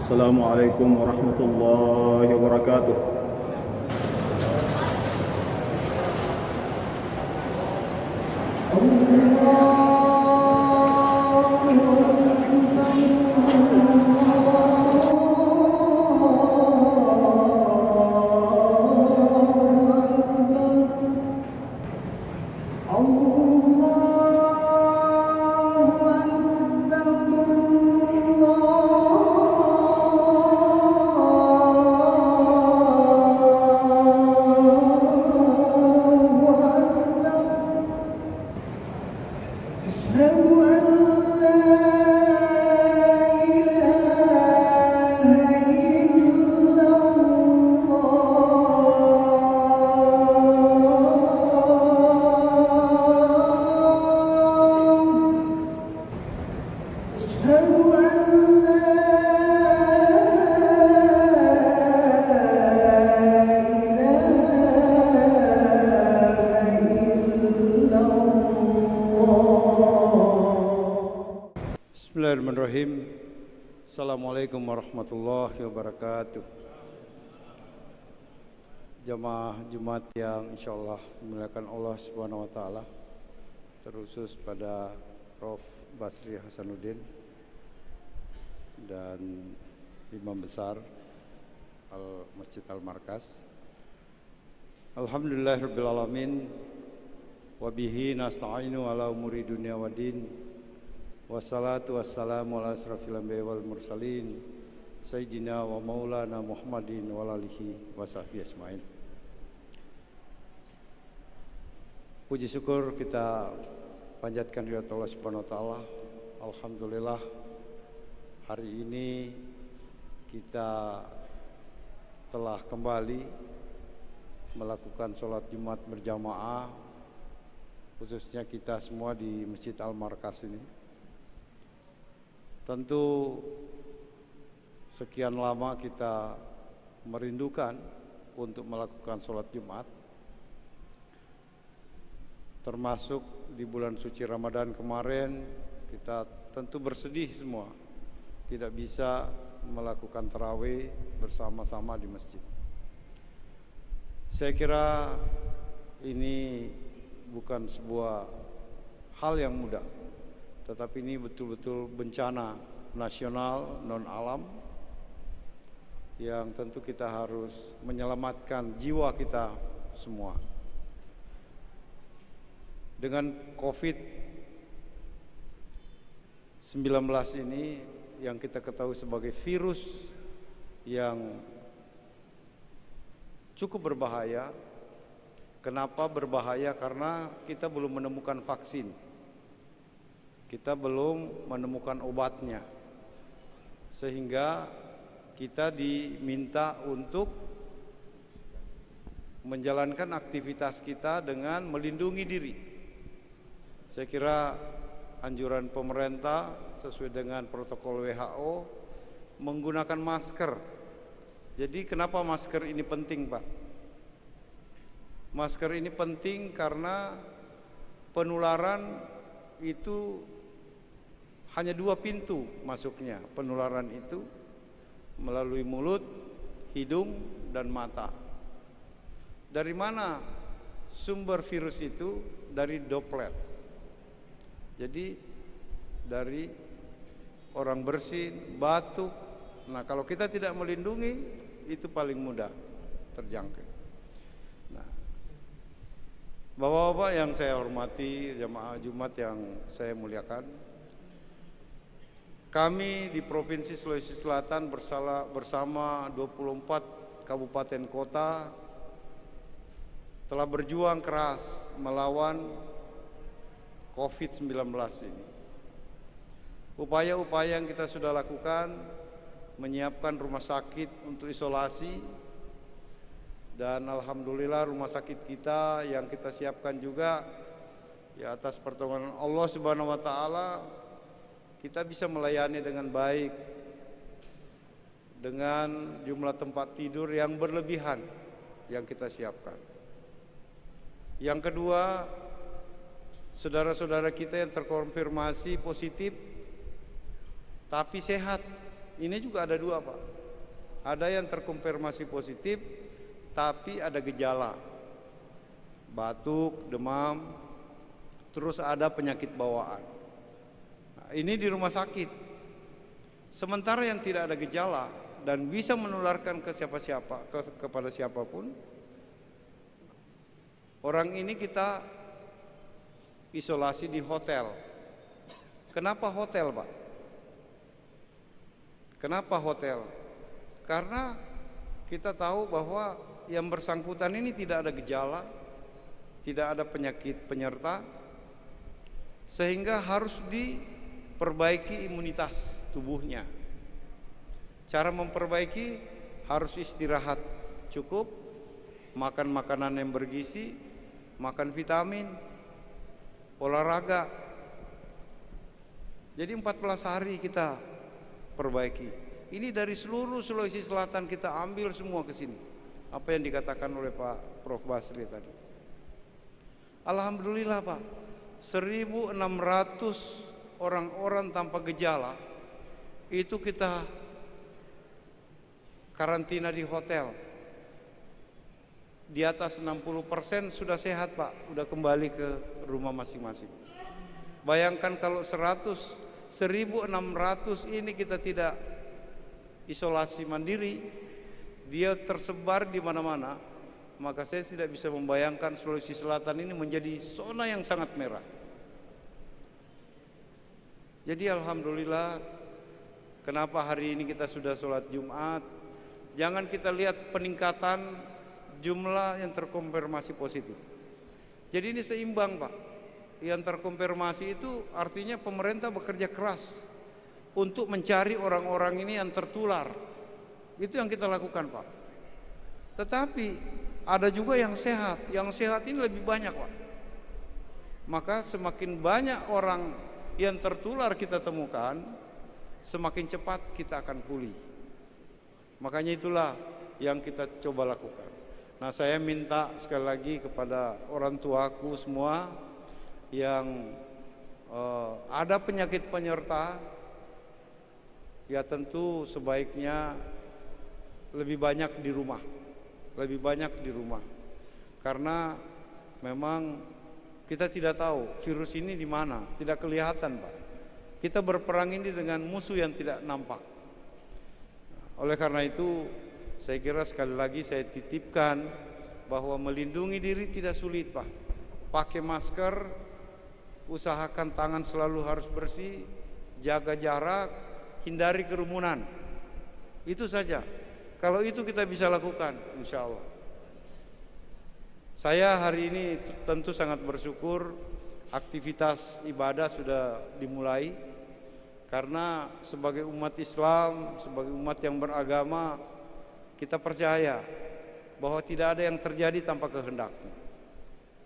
Assalamualaikum warahmatullahi wabarakatuh. Bismillahirrahmanirrahim. Assalamualaikum warahmatullahi wabarakatuh. Jamaah Jumat yang insyaallah dimuliakan Allah Subhanahu wa taala, terkhusus pada Prof. Basri Hasanuddin dan Imam Besar Masjid Al-Markas. Alhamdulillahirabbil alamin wa bihi nasta'inu ala umuri dunya waddin. Wassalatu wassalamu ala asrafil anbiya'i wal mursalin sayyidina wa maulana Muhammadin wa alihi wa sahbihi ajmain. Puji syukur kita panjatkan kepada Allah Subhanahu wa taala. Alhamdulillah hari ini kita telah kembali melakukan sholat Jumat berjamaah, khususnya kita semua di Masjid Al-Markas ini. Tentu sekian lama kita merindukan untuk melakukan sholat Jumat, termasuk di bulan suci Ramadan kemarin kita tentu bersedih semua tidak bisa melakukan tarawih bersama-sama di masjid. Saya kira ini bukan sebuah hal yang mudah, tetapi ini betul-betul bencana nasional non-alam yang tentu kita harus menyelamatkan jiwa kita semua. Dengan COVID-19 ini yang kita ketahui sebagai virus yang cukup berbahaya. Kenapa berbahaya? Karena kita belum menemukan vaksin. Kita belum menemukan obatnya, sehingga kita diminta untuk menjalankan aktivitas kita dengan melindungi diri. Saya kira anjuran pemerintah sesuai dengan protokol WHO menggunakan masker. Jadi kenapa masker ini penting, Pak? Masker ini penting karena penularan itu hanya dua pintu masuknya. Penularan itu melalui mulut, hidung, dan mata. Dari mana sumber virus itu? Dari droplet. Jadi dari orang bersin, batuk. Nah, kalau kita tidak melindungi, itu paling mudah terjangkit. Nah, Bapak-bapak yang saya hormati, jamaah Jumat yang saya muliakan, kami di Provinsi Sulawesi Selatan bersama 24 kabupaten kota telah berjuang keras melawan COVID-19 ini. Upaya-upaya yang kita sudah lakukan, menyiapkan rumah sakit untuk isolasi, dan alhamdulillah rumah sakit kita yang kita siapkan juga ya atas pertolongan Allah Subhanahu wa taala, kita bisa melayani dengan baik dengan jumlah tempat tidur yang berlebihan yang kita siapkan. Yang kedua, saudara-saudara kita yang terkonfirmasi positif tapi sehat, ini juga ada dua, Pak. Ada yang terkonfirmasi positif tapi ada gejala, batuk, demam, terus ada penyakit bawaan. Nah, ini di rumah sakit. Sementara yang tidak ada gejala dan bisa menularkan ke siapa-siapa, kepada siapapun, orang ini kita isolasi di hotel. Kenapa hotel, Pak? Kenapa hotel? Karena kita tahu bahwa yang bersangkutan ini tidak ada gejala, tidak ada penyakit penyerta, sehingga harus diperbaiki imunitas tubuhnya. Cara memperbaiki harus istirahat cukup, makan makanan yang bergizi, makan vitamin, olahraga. Jadi 14 hari kita perbaiki. Ini dari seluruh Sulawesi Selatan kita ambil semua ke sini. Apa yang dikatakan oleh Pak Prof Basri tadi. Alhamdulillah, Pak. 1.600 orang-orang tanpa gejala itu kita karantina di hotel. Di atas 60% sudah sehat, Pak, udah kembali ke rumah masing-masing. Bayangkan kalau 1.600 ini kita tidak isolasi mandiri, dia tersebar di mana-mana, maka saya tidak bisa membayangkan Sulawesi Selatan ini menjadi zona yang sangat merah. Jadi alhamdulillah, kenapa hari ini kita sudah sholat Jumat? Jangan kita lihat peningkatan jumlah yang terkonfirmasi positif. Jadi ini seimbang, Pak. Yang terkonfirmasi itu artinya pemerintah bekerja keras untuk mencari orang-orang ini yang tertular. Itu yang kita lakukan, Pak. Tetapi ada juga yang sehat. Yang sehat ini lebih banyak, Pak. Maka semakin banyak orang yang tertular kita temukan, semakin cepat kita akan pulih. Makanya itulah yang kita coba lakukan. Nah, saya minta sekali lagi kepada orang tuaku semua yang ada penyakit penyerta, ya tentu sebaiknya lebih banyak di rumah, lebih banyak di rumah. Karena memang kita tidak tahu virus ini di mana, tidak kelihatan, Pak. Kita berperang ini dengan musuh yang tidak nampak. Oleh karena itu, saya kira sekali lagi saya titipkan bahwa melindungi diri tidak sulit, Pak. Pakai masker, usahakan tangan selalu harus bersih, jaga jarak, hindari kerumunan. Itu saja. Kalau itu kita bisa lakukan, insya Allah. Saya hari ini tentu sangat bersyukur aktivitas ibadah sudah dimulai. Karena sebagai umat Islam, sebagai umat yang beragama, kita percaya bahwa tidak ada yang terjadi tanpa kehendaknya.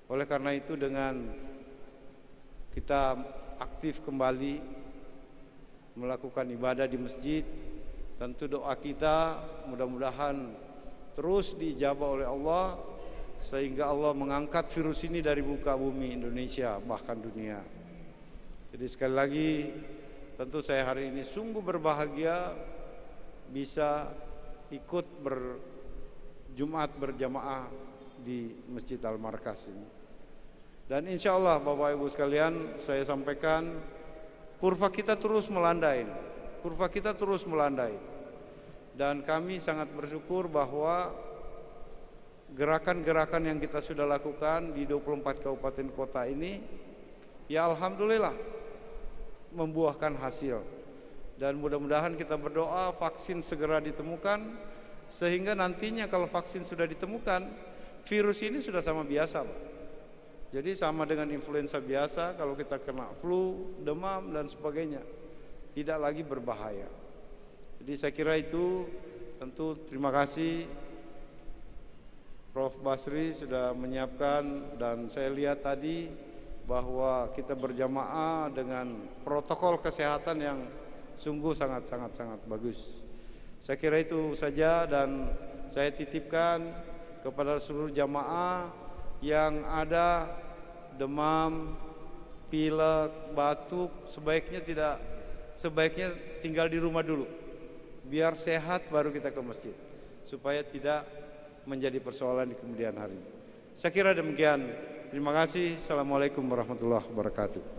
Oleh karena itu dengan kita aktif kembali melakukan ibadah di masjid, tentu doa kita mudah-mudahan terus diijabah oleh Allah, sehingga Allah mengangkat virus ini dari muka bumi Indonesia, bahkan dunia. Jadi sekali lagi, tentu saya hari ini sungguh berbahagia bisa ikut berjumat berjamaah di Masjid Al-Markas ini. Dan insya Allah Bapak Ibu sekalian, saya sampaikan kurva kita terus melandai, kurva kita terus melandai. Dan kami sangat bersyukur bahwa gerakan-gerakan yang kita sudah lakukan di 24 kabupaten kota ini, ya alhamdulillah membuahkan hasil. Dan mudah-mudahan kita berdoa vaksin segera ditemukan, sehingga nantinya kalau vaksin sudah ditemukan, virus ini sudah sama biasa, Pak. Jadi sama dengan influenza biasa, kalau kita kena flu, demam dan sebagainya, tidak lagi berbahaya. Jadi saya kira itu, tentu terima kasih Prof Basri sudah menyiapkan, dan saya lihat tadi bahwa kita berjamaah dengan protokol kesehatan yang sungguh sangat bagus. Saya kira itu saja, dan saya titipkan kepada seluruh jamaah yang ada demam, pilek, batuk, sebaiknya tinggal di rumah dulu. biar sehat baru kita ke masjid, supaya tidak menjadi persoalan di kemudian hari. Saya kira demikian. Terima kasih. Assalamualaikum warahmatullahi wabarakatuh.